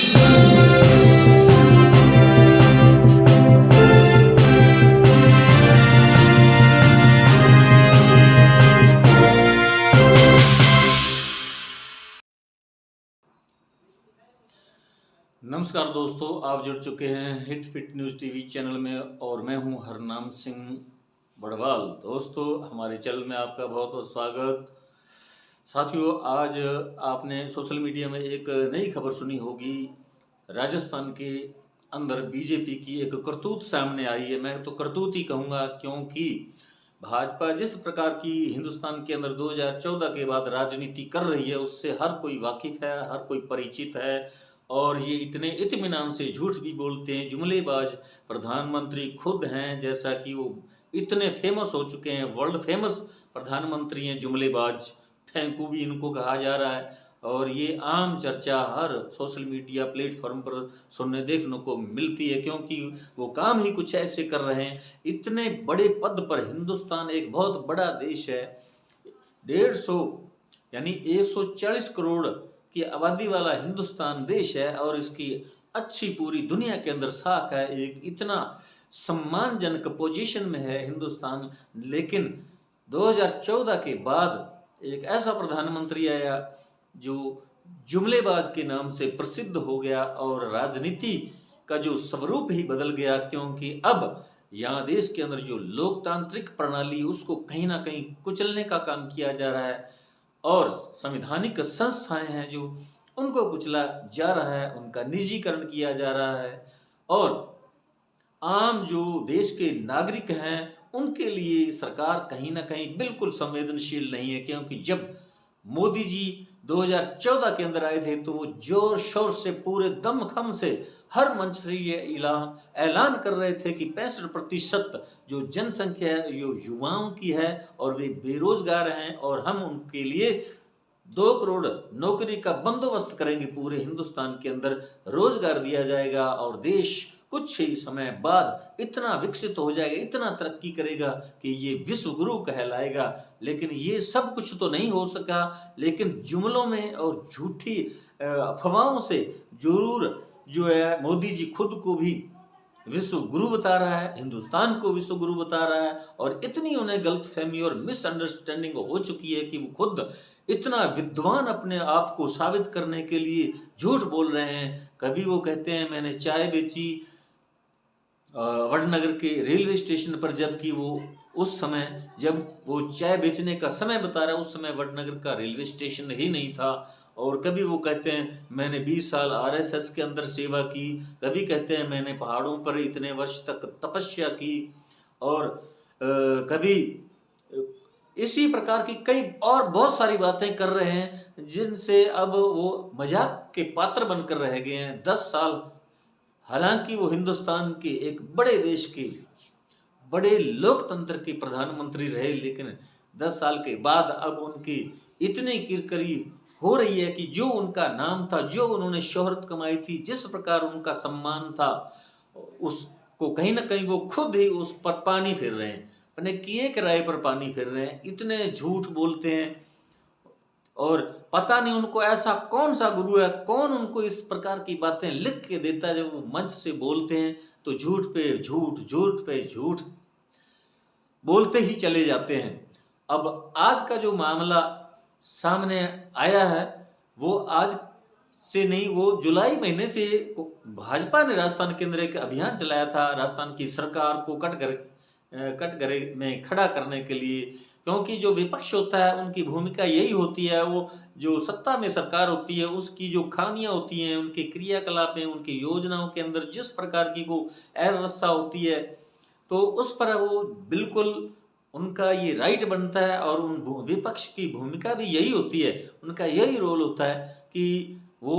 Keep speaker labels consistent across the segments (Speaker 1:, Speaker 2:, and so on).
Speaker 1: नमस्कार दोस्तों, आप जुड़ चुके हैं hit fit news TV channel में और मैं हूं हरनाम सिंह बड़वाल। दोस्तों, हमारे चैनल में आपका बहुत बहुत स्वागत। साथियों, आज आपने सोशल मीडिया में एक नई खबर सुनी होगी। राजस्थान के अंदर बीजेपी की एक करतूत सामने आई है। मैं तो करतूत ही कहूँगा, क्योंकि भाजपा जिस प्रकार की हिंदुस्तान के अंदर 2014 के बाद राजनीति कर रही है, उससे हर कोई वाकिफ है, हर कोई परिचित है। और ये इतने इत्मीनान से झूठ भी बोलते हैं, जुमलेबाज प्रधानमंत्री खुद हैं, जैसा कि वो इतने फेमस हो चुके हैं, वर्ल्ड फेमस प्रधानमंत्री हैं, जुमलेबाज फेंकू भी इनको कहा जा रहा है। और ये आम चर्चा हर सोशल मीडिया प्लेटफॉर्म पर सुनने देखने को मिलती है, क्योंकि वो काम ही कुछ ऐसे कर रहे हैं। इतने बड़े पद पर, हिंदुस्तान एक बहुत बड़ा देश है, 150 यानी 140 करोड़ की आबादी वाला हिंदुस्तान देश है, और इसकी अच्छी पूरी दुनिया के अंदर साख है। एक इतना सम्मानजनक पोजीशन में है हिंदुस्तान, लेकिन 2014 के बाद एक ऐसा प्रधानमंत्री आया जो जुमलेबाज के नाम से प्रसिद्ध हो गया, और राजनीति का जो स्वरूप ही बदल गया। क्योंकि अब यहाँ देश के अंदर जो लोकतांत्रिक प्रणाली, उसको कहीं ना कहीं कुचलने का काम किया जा रहा है, और संवैधानिक संस्थाएं हैं जो उनको कुचला जा रहा है, उनका निजीकरण किया जा रहा है। और आम जो देश के नागरिक हैं, उनके लिए सरकार कहीं ना कहीं बिल्कुल संवेदनशील नहीं है। क्योंकि जब मोदी जी 2014 के अंदर आए थे, तो वो जोर शोर से, पूरे दमखम से, हर मंच से ये ऐलान कर रहे थे कि 65% जो जनसंख्या है ये युवाओं की है, और वे बेरोजगार हैं, और हम उनके लिए 2 करोड़ नौकरी का बंदोबस्त करेंगे, पूरे हिंदुस्तान के अंदर रोजगार दिया जाएगा, और देश कुछ ही समय बाद इतना विकसित हो जाएगा, इतना तरक्की करेगा कि ये विश्व गुरु कहलाएगा। लेकिन ये सब कुछ तो नहीं हो सका, लेकिन जुमलों में और झूठी अफवाहों से जरूर जो है मोदी जी खुद को भी विश्व गुरु बता रहा है, हिंदुस्तान को विश्व गुरु बता रहा है, और इतनी उन्हें गलतफहमी और मिसअंडरस्टैंडिंग हो चुकी है कि वो खुद इतना विद्वान अपने आप को साबित करने के लिए झूठ बोल रहे हैं। कभी वो कहते हैं मैंने चाय बेची वडनगर के रेलवे स्टेशन पर, जबकि वो उस समय, जब वो चाय बेचने का समय बता रहा है, उस समय वडनगर का रेलवे स्टेशन ही नहीं था। और कभी वो कहते हैं मैंने 20 साल आरएसएस के अंदर सेवा की, कभी कहते हैं मैंने पहाड़ों पर इतने वर्ष तक तपस्या की, और कभी इसी प्रकार की कई और बहुत सारी बातें कर रहे हैं, जिनसे अब वो मजाक के पात्र बनकर रह गए हैं। 10 साल, हालांकि वो हिंदुस्तान के एक बड़े देश के, बड़े लोकतंत्र के प्रधानमंत्री रहे, लेकिन 10 साल के बाद अब उनकी इतनी किरकिरी हो रही है कि जो उनका नाम था, जो उन्होंने शोहरत कमाई थी, जिस प्रकार उनका सम्मान था, उसको कहीं ना कहीं वो खुद ही उस पर पानी फेर रहे हैं, अपने किए किराए पर पानी फेर रहे हैं। इतने झूठ बोलते हैं, और पता नहीं उनको ऐसा कौन सा गुरु है, कौन उनको इस प्रकार की बातें लिख के देता है। जब वो मंच से बोलते हैं तो झूठ पे झूठ, झूठ पे झूठ बोलते ही चले जाते हैं। अब आज का जो मामला सामने आया है, वो आज से नहीं, वो जुलाई महीने से भाजपा ने राजस्थान के अंदर एक अभियान चलाया था, राजस्थान की सरकार को कटघरे में खड़ा करने के लिए। क्योंकि जो विपक्ष होता है, उनकी भूमिका यही होती है, वो जो सत्ता में सरकार होती है, उसकी जो खामियां होती हैं, उनके क्रियाकलाप में, उनकी योजनाओं के अंदर जिस प्रकार की वो अव्यवस्था होती है, तो उस पर वो बिल्कुल उनका ये राइट बनता है। और उन विपक्ष की भूमिका भी यही होती है, उनका यही रोल होता है कि वो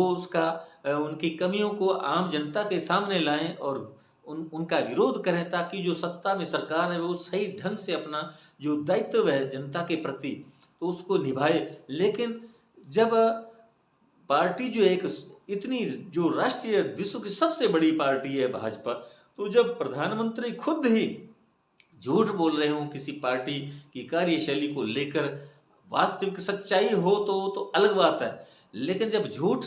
Speaker 1: उनकी कमियों को आम जनता के सामने लाएं, और उनका विरोध करें, ताकि जो सत्ता में सरकार है वो सही ढंग से अपना जो दायित्व है जनता के प्रति, तो उसको निभाए। लेकिन जब पार्टी जो एक इतनी, जो राष्ट्रीय विश्व की सबसे बड़ी पार्टी है भाजपा, तो जब प्रधानमंत्री खुद ही झूठ बोल रहे हो किसी पार्टी की कार्यशैली को लेकर, वास्तविक सच्चाई हो तो अलग बात है, लेकिन जब झूठ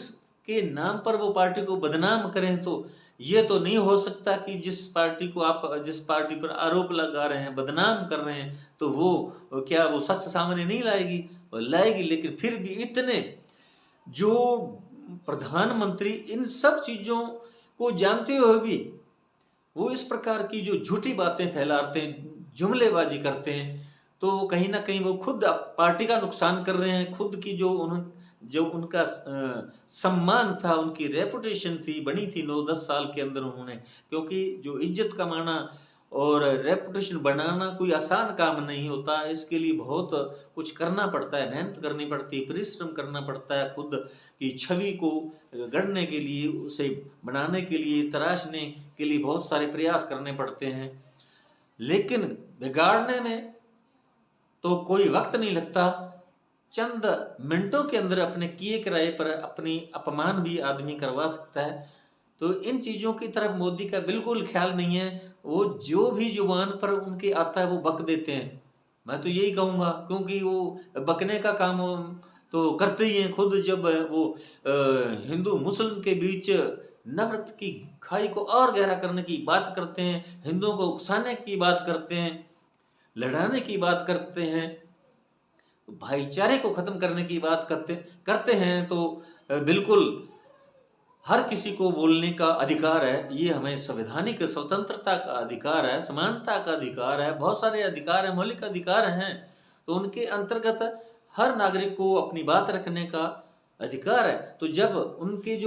Speaker 1: के नाम पर वो पार्टी को बदनाम करें, तो ये तो नहीं हो सकता कि जिस पार्टी पर आरोप लगा रहे हैं, बदनाम कर रहे हैं, तो वो क्या वो सच सामने नहीं लाएगी? वो लाएगी। लेकिन फिर भी इतने जो प्रधानमंत्री इन सब चीज़ों को जानते हुए भी वो इस प्रकार की जो झूठी बातें फैलाते हैं, जुमलेबाजी करते हैं, तो वो कहीं न कहीं वो खुद पार्टी का नुकसान कर रहे हैं। खुद की जो उनका सम्मान था, उनकी रेपुटेशन थी, बनी थी 9-10 साल के अंदर उन्होंने, क्योंकि जो इज़्ज़त कमाना और रेपुटेशन बनाना कोई आसान काम नहीं होता। इसके लिए बहुत कुछ करना पड़ता है, मेहनत करनी पड़ती है, परिश्रम करना पड़ता है। खुद की छवि को गढ़ने के लिए, उसे बनाने के लिए, तराशने के लिए बहुत सारे प्रयास करने पड़ते हैं। लेकिन बिगाड़ने में तो कोई वक्त नहीं लगता। चंद मिनटों के अंदर अपने किए कराए पर अपनी अपमान भी आदमी करवा सकता है। तो इन चीज़ों की तरफ मोदी का बिल्कुल ख्याल नहीं है। वो जो भी जुबान पर उनके आता है वो बक देते हैं। मैं तो यही कहूँगा, क्योंकि वो बकने का काम वो तो करते ही हैं खुद। जब वो हिंदू मुस्लिम के बीच नफरत की खाई को और गहरा करने की बात करते हैं, हिंदुओं को उकसाने की बात करते हैं, लड़ाने की बात करते हैं, भाईचारे को खत्म करने की बात करते हैं, तो बिल्कुल हर किसी को बोलने का अधिकार है। ये हमें संवैधानिक स्वतंत्रता का अधिकार है, समानता का अधिकार है, बहुत सारे अधिकार हैं, मौलिक अधिकार हैं। तो उनके अंतर्गत हर नागरिक को अपनी बात रखने का अधिकार है। तो जब उनके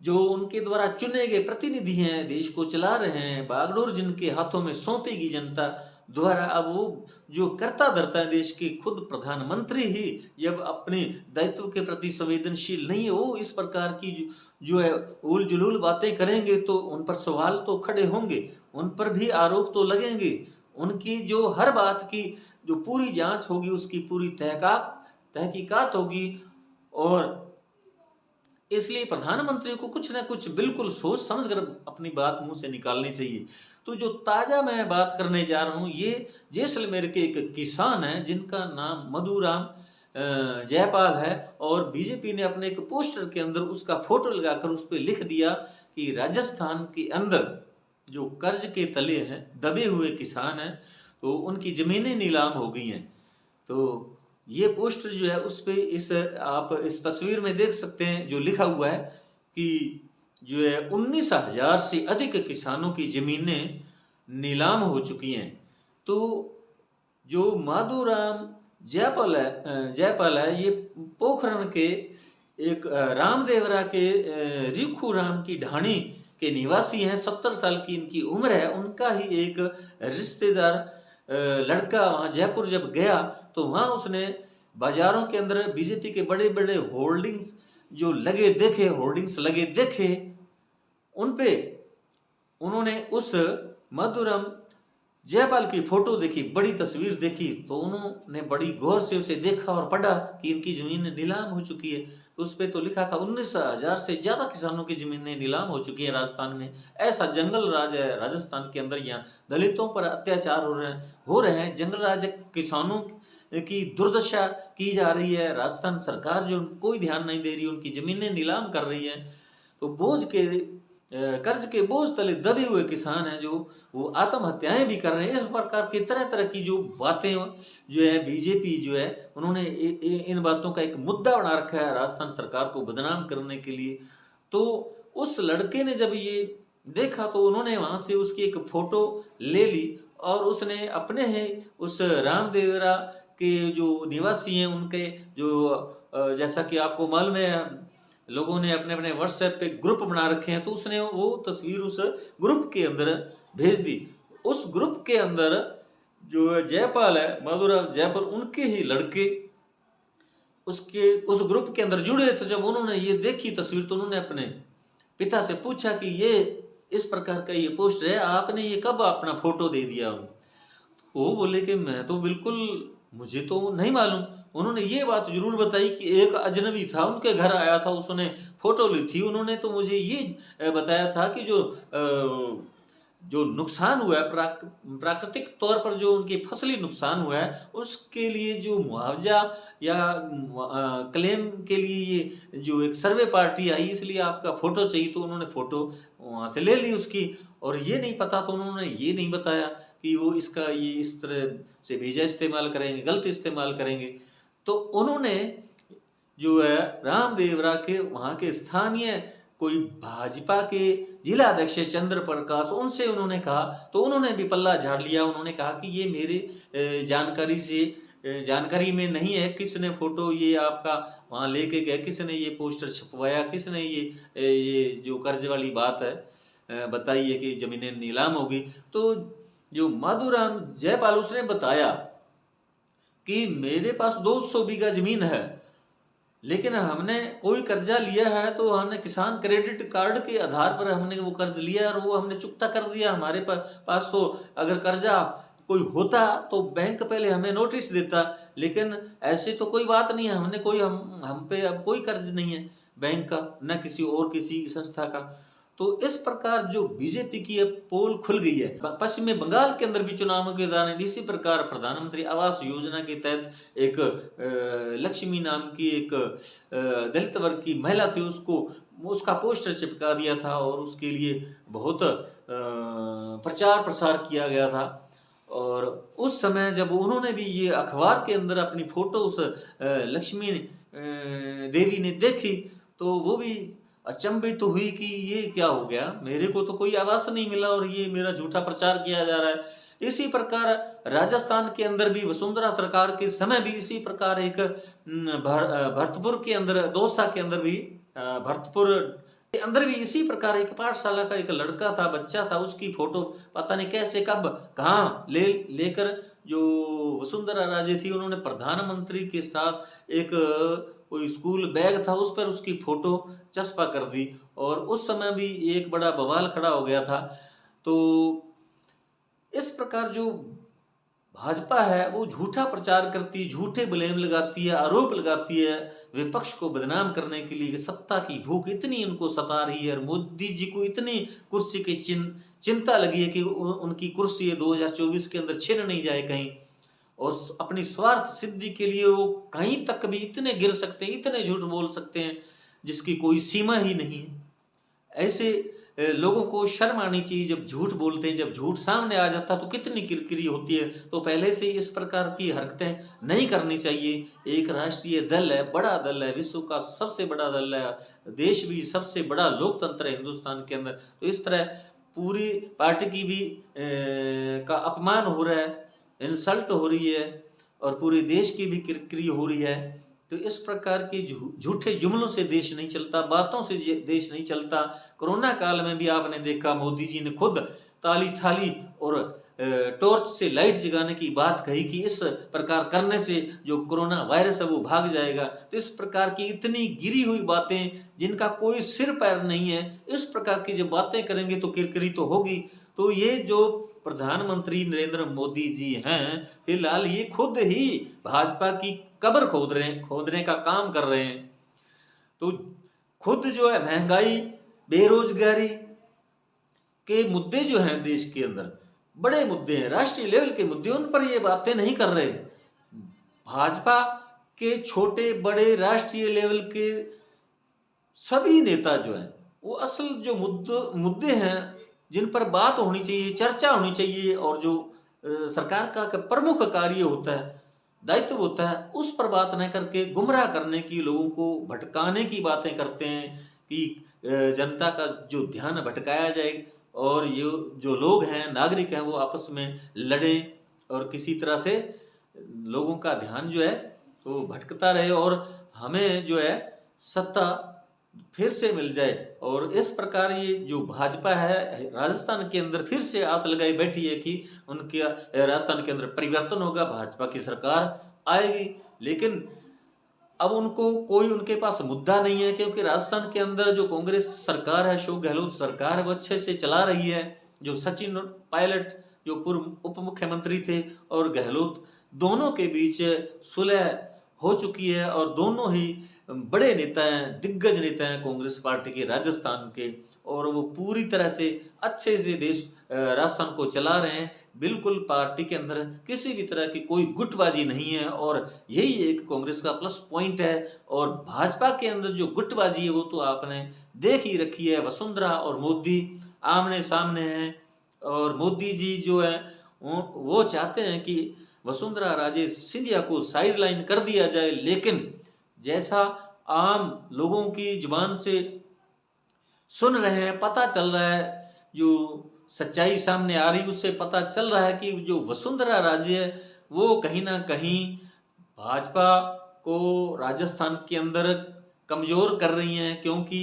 Speaker 1: जो उनके द्वारा चुने गए प्रतिनिधि हैं, देश को चला रहे हैं, बागडोर जिनके हाथों में सौंपेगी जनता द्वारा, अब वो जो करता धरता है देश के खुद प्रधानमंत्री ही जब अपने दायित्व के प्रति संवेदनशील नहीं है, वो इस प्रकार की जो है उल जुलूल बातें करेंगे, तो उन पर सवाल तो खड़े होंगे, उन पर भी आरोप तो लगेंगे। उनकी जो हर बात की जो पूरी जांच होगी, उसकी पूरी तहकीकात होगी। और इसलिए प्रधानमंत्री को कुछ ना कुछ बिल्कुल सोच समझ कर अपनी बात मुंह से निकालनी चाहिए। तो जो ताज़ा मैं बात करने जा रहा हूँ, ये जैसलमेर के एक किसान हैं जिनका नाम मधुराम जयपाल है। और बीजेपी ने अपने एक पोस्टर के अंदर उसका फोटो लगाकर उस पर लिख दिया कि राजस्थान के अंदर जो कर्ज के तले हैं, दबे हुए किसान हैं, तो उनकी ज़मीनें नीलाम हो गई हैं। तो ये पोस्टर जो है उस पे आप इस तस्वीर में देख सकते हैं, जो लिखा हुआ है कि जो है 19,000 से अधिक किसानों की ज़मीनें नीलाम हो चुकी हैं। तो जो माधोराम जयपाल है, ये पोखरण के एक रामदेवरा के रिखू राम की ढाणी के निवासी हैं। 70 साल की इनकी उम्र है। उनका ही एक रिश्तेदार लड़का वहाँ जयपुर जब गया, तो वहाँ उसने बाजारों के अंदर बीजेपी के बड़े बड़े होर्डिंग्स लगे देखे, उन पे उन्होंने उस मधुरम जयपाल की फोटो देखी, बड़ी तस्वीर देखी, तो उन्होंने बड़ी गौर से उसे देखा और पढ़ा कि इनकी ज़मीन नीलाम हो चुकी है। तो उस पर तो लिखा था 19,000 से ज़्यादा किसानों की ज़मीनें नीलाम हो चुकी है राजस्थान में। ऐसा जंगल राज है राजस्थान के अंदर, यहाँ दलितों पर अत्याचार हो रहे हैं। जंगल राज किसानों की दुर्दशा की जा रही है। राजस्थान सरकार जो कोई ध्यान नहीं दे रही, उनकी ज़मीनें नीलाम कर रही है। तो कर्ज के बोझ तले दबे हुए किसान हैं, जो वो आत्महत्याएं भी कर रहे हैं। इस प्रकार की तरह तरह की जो बातें जो है बीजेपी जो है उन्होंने इन बातों का एक मुद्दा बना रखा है राजस्थान सरकार को बदनाम करने के लिए। तो उस लड़के ने जब ये देखा, तो उन्होंने वहाँ से उसकी एक फ़ोटो ले ली और उसने अपने ही उस रामदेवरा के जो निवासी हैं उनके जो जैसा कि आपको मालूम है, लोगों ने अपने अपने व्हाट्सएप पे ग्रुप बना रखे हैं, तो उसने वो तस्वीर उस ग्रुप के अंदर भेज दी। उस ग्रुप के अंदर जो जयपाल है, माधुराम जयपाल, उनके ही लड़के उस ग्रुप के अंदर जुड़े। तो जब उन्होंने ये देखी तस्वीर, तो उन्होंने अपने पिता से पूछा कि ये इस प्रकार का ये पोस्ट है, आपने ये कब अपना फोटो दे दिया? वो बोले कि मैं तो बिल्कुल, मुझे तो नहीं मालूम। उन्होंने ये बात जरूर बताई कि एक अजनबी था, उनके घर आया था, उसने फोटो ली थी। उन्होंने तो मुझे ये बताया था कि जो जो नुकसान हुआ है, प्राकृतिक तौर पर जो उनकी फसली नुकसान हुआ है, उसके लिए जो मुआवजा या क्लेम के लिए ये जो एक सर्वे पार्टी आई, इसलिए आपका फ़ोटो चाहिए, तो उन्होंने फ़ोटो वहाँ से ले ली उसकी। और ये नहीं पता, तो उन्होंने ये नहीं बताया कि वो इसका ये इस तरह से वीज़ा इस्तेमाल करेंगे, गलत इस्तेमाल करेंगे। तो उन्होंने जो है रामदेवरा के वहाँ के स्थानीय कोई भाजपा के जिला अध्यक्ष चंद्र प्रकाश, उनसे उन्होंने कहा, तो उन्होंने भी पल्ला झाड़ लिया। उन्होंने कहा कि ये मेरे जानकारी में नहीं है, किसने फोटो ये आपका वहाँ लेके गए, किसने ये पोस्टर छपवाया, किसने ये जो कर्ज वाली बात है बताई है कि जमीनें नीलाम होगी। तो जो माधुराम जयपाल उसने बताया कि मेरे पास 200 बीघा जमीन है, लेकिन हमने कोई कर्जा लिया है तो हमने किसान क्रेडिट कार्ड के आधार पर हमने वो कर्ज लिया और वो हमने चुकता कर दिया। हमारे पास तो अगर कर्जा कोई होता तो बैंक पहले हमें नोटिस देता, लेकिन ऐसी तो कोई बात नहीं है। हमने कोई हम पे अब कोई कर्ज नहीं है बैंक का, न किसी और किसी संस्था का। तो इस प्रकार जो बीजेपी की अब पोल खुल गई है। पश्चिमी बंगाल के अंदर भी चुनावों के दौरान इसी प्रकार प्रधानमंत्री आवास योजना के तहत एक लक्ष्मी नाम की एक दलित वर्ग की महिला थी, उसका पोस्टर चिपका दिया था और उसके लिए बहुत प्रचार प्रसार किया गया था। और उस समय जब उन्होंने भी ये अखबार के अंदर अपनी फोटो उस लक्ष्मी देवी ने देखी, तो वो भी अचंभित तो हुई कि ये क्या हो गया, मेरे को तो कोई आवास नहीं मिला और ये मेरा झूठा प्रचार किया जा रहा है। इसी प्रकार राजस्थान के अंदर भी वसुंधरा सरकार के समय भी इसी प्रकार एक भरतपुर के अंदर, दौसा के अंदर भी, भरतपुर के अंदर भी इसी प्रकार एक पाठशाला का एक लड़का था, बच्चा था, उसकी फोटो पता नहीं कैसे कब कहाँ लेकर जो वसुंधरा राजे थी, उन्होंने प्रधानमंत्री के साथ एक कोई स्कूल बैग था, उस पर उसकी फोटो चस्पा कर दी और उस समय भी एक बड़ा बवाल खड़ा हो गया था। तो इस प्रकार जो भाजपा है वो झूठा प्रचार करती है, झूठे ब्लेम लगाती है, आरोप लगाती है विपक्ष को बदनाम करने के लिए। सत्ता की भूख इतनी उनको सता रही है और मोदी जी को इतनी कुर्सी की चिंता लगी है कि उनकी कुर्सी 2024 के अंदर छिन नहीं जाए कहीं, और अपनी स्वार्थ सिद्धि के लिए वो कहीं तक भी इतने गिर सकते हैं, इतने झूठ बोल सकते हैं जिसकी कोई सीमा ही नहीं है। ऐसे लोगों को शर्म आनी चाहिए जब झूठ बोलते हैं। जब झूठ सामने आ जाता तो कितनी किरकिरी होती है, तो पहले से इस प्रकार की हरकतें नहीं करनी चाहिए। एक राष्ट्रीय दल है, बड़ा दल है, विश्व का सबसे बड़ा दल है, देश भी सबसे बड़ा लोकतंत्र है हिंदुस्तान के अंदर, तो इस तरह पूरी पार्टी की भी का अपमान हो रहा है, इंसल्ट हो रही है और पूरे देश की भी किरकिरी हो रही है। तो इस प्रकार के झूठे जुमलों से देश नहीं चलता, बातों से देश नहीं चलता। कोरोना काल में भी आपने देखा मोदी जी ने खुद ताली थाली और टॉर्च से लाइट जगाने की बात कही कि इस प्रकार करने से जो कोरोना वायरस है वो भाग जाएगा। तो इस प्रकार की इतनी गिरी हुई बातें जिनका कोई सिर पैर नहीं है, इस प्रकार की जब बातें करेंगे तो किरकिरी तो होगी। तो ये जो प्रधानमंत्री नरेंद्र मोदी जी हैं, फिलहाल ये खुद ही भाजपा की कब्र खोदने का काम कर रहे हैं। तो खुद जो है महंगाई, बेरोजगारी के मुद्दे जो हैं देश के अंदर, बड़े मुद्दे हैं, राष्ट्रीय लेवल के मुद्दे, उन पर ये बातें नहीं कर रहे। भाजपा के छोटे बड़े राष्ट्रीय लेवल के सभी नेता जो हैं, वो असल जो मुद्दे हैं जिन पर बात होनी चाहिए, चर्चा होनी चाहिए, और जो सरकार का प्रमुख कार्य होता है, दायित्व होता है, उस पर बात न करके गुमराह करने की, लोगों को भटकाने की बातें करते हैं कि जनता का जो ध्यान भटकाया जाए और ये जो लोग हैं, नागरिक हैं, वो आपस में लड़े और किसी तरह से लोगों का ध्यान जो है वो भटकता रहे और हमें जो है सत्ता फिर से मिल जाए। और इस प्रकार ये जो भाजपा है राजस्थान के अंदर फिर से आस लगाई बैठी है कि उनके राजस्थान के अंदर परिवर्तन होगा, भाजपा की सरकार आएगी। लेकिन अब उनको कोई उनके पास मुद्दा नहीं है, क्योंकि राजस्थान के अंदर जो कांग्रेस सरकार है, अशोक गहलोत सरकार है, वो अच्छे से चला रही है। जो सचिन पायलट जो पूर्व उप मुख्यमंत्री थे और गहलोत, दोनों के बीच सुलह हो चुकी है और दोनों ही बड़े नेता हैं, दिग्गज नेता हैं कांग्रेस पार्टी के राजस्थान के, और वो पूरी तरह से अच्छे से देश राजस्थान को चला रहे हैं। बिल्कुल पार्टी के अंदर किसी भी तरह की कोई गुटबाजी नहीं है, और यही एक कांग्रेस का प्लस पॉइंट है। और भाजपा के अंदर जो गुटबाजी है वो तो आपने देख ही रखी है। वसुंधरा और मोदी आमने सामने हैं, और मोदी जी जो है वो चाहते हैं कि वसुंधरा राजे सिंधिया को साइड लाइन कर दिया जाए, लेकिन जैसा आम लोगों की जुबान से सुन रहे हैं, पता चल रहा है, जो सच्चाई सामने आ रही उससे पता चल रहा है कि जो वसुंधरा राजे है वो कहीं ना कहीं भाजपा को राजस्थान के अंदर कमजोर कर रही हैं। क्योंकि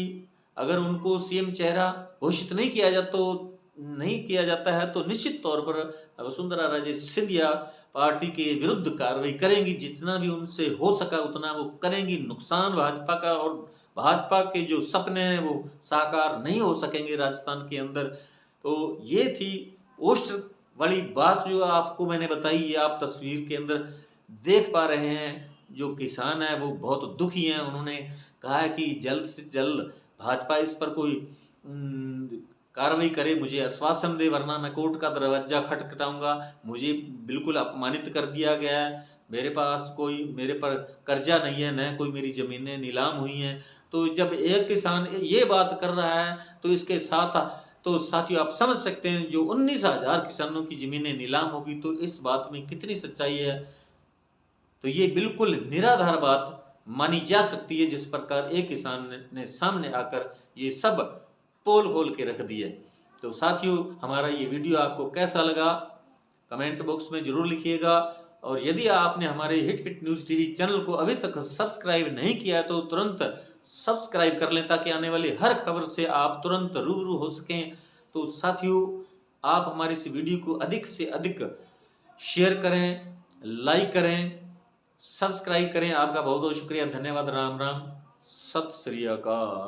Speaker 1: अगर उनको सीएम चेहरा घोषित नहीं किया जाता है तो निश्चित तौर पर वसुंधरा राजे सिंधिया पार्टी के विरुद्ध कार्रवाई करेंगी। जितना भी उनसे हो सका उतना वो करेंगी। नुकसान भाजपा का, और भाजपा के जो सपने हैं वो साकार नहीं हो सकेंगे राजस्थान के अंदर। तो ये थी पोस्ट वाली बात जो आपको मैंने बताई। ये आप तस्वीर के अंदर देख पा रहे हैं। जो किसान है वो बहुत दुखी हैं। उन्होंने कहा है कि जल्द से जल्द भाजपा इस पर कोई कार्रवाई करे, मुझे आश्वासन दे, वरना मैं कोर्ट का दरवाजा खटखटाऊंगा। मुझे बिल्कुल अपमानित कर दिया गया है। मेरे पर कर्जा नहीं है, न कोई मेरी जमीनें नीलाम हुई हैं। तो जब एक किसान ये बात कर रहा है तो इसके साथ तो साथियों आप समझ सकते हैं जो 19,000 किसानों की जमीनें नीलाम होगी तो इस बात में कितनी सच्चाई है। तो ये बिल्कुल निराधार बात मानी जा सकती है, जिस प्रकार एक किसान ने सामने आकर ये सब पोल खोल के रख दिए। तो साथियों हमारा ये वीडियो आपको कैसा लगा कमेंट बॉक्स में जरूर लिखिएगा। और यदि आपने हमारे hit fit news TV channel को अभी तक सब्सक्राइब नहीं किया तो तुरंत सब्सक्राइब कर लें, ताकि आने वाली हर खबर से आप तुरंत रूबरू हो सकें। तो साथियों आप हमारी इस वीडियो को अधिक से अधिक शेयर करें, लाइक करें, सब्सक्राइब करें। आपका बहुत बहुत शुक्रिया, धन्यवाद, राम राम, सत श्री अकाल।